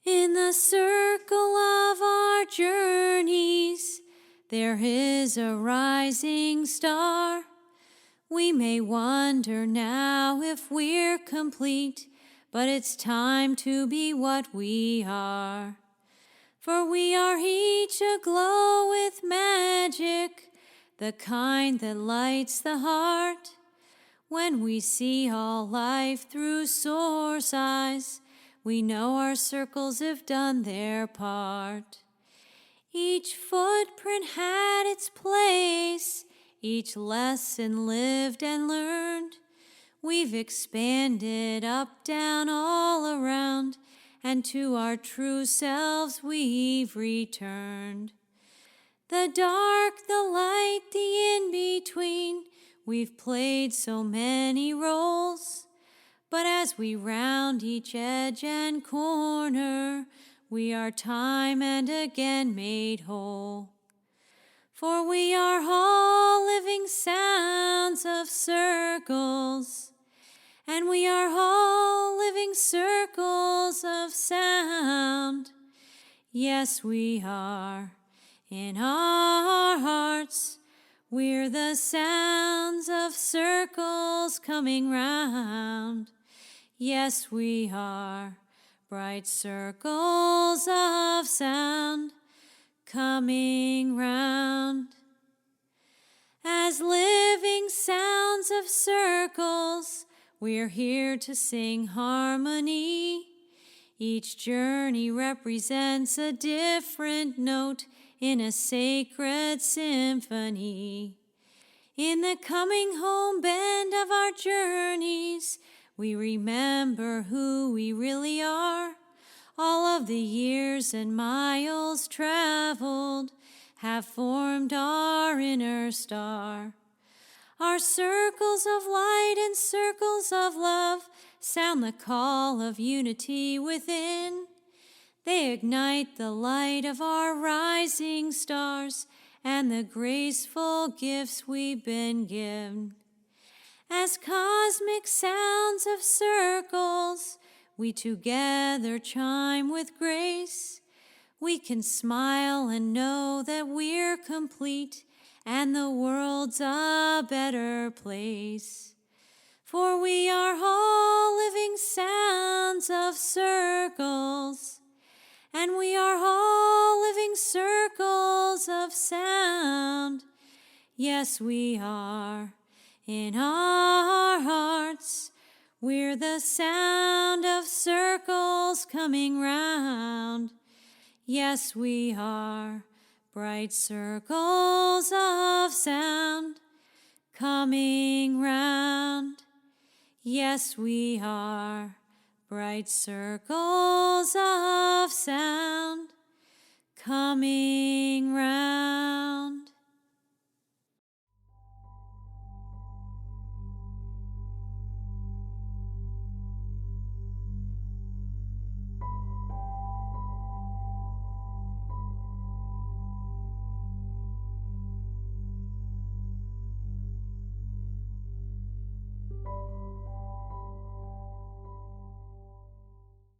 In the circle of our journeys, there is a rising star. We may wonder now if we're complete, but it's time to be what we are. For we are each aglow with magic, the kind that lights the heart. When we see all life through source eyes, we know our circles have done their part. Each footprint had its place, each lesson lived and learned. We've expanded up, down, all around, and to our true selves we've returned. The dark, the light, the in-between, we've played so many roles. But as we round each edge and corner, we are time and again made whole. For we are all living sounds of circles, and we are all living circles of sound. Yes, we are. In our hearts, we're the sounds of circles coming round. Yes, we are. Bright circles of sound coming round. As living sounds of circles, we're here to sing harmony. Each journey represents a different note in a sacred symphony. In the coming home bend of our journeys, we remember who we really are. All of the years and miles traveled have formed our inner star. Our circles of light and circles of love sound the call of unity within. They ignite the light of our rising stars and the graceful gifts we've been given. As cosmic sounds of circles, we together chime with grace. We can smile and know that we're complete and the world's a better place. For we are all living sounds of circles, and we are all living circles of sound. Yes, we are. In our hearts, we're the sound of circles coming round. Yes, we are. Bright circles of sound coming round. Yes, we are. Bright circles of sound coming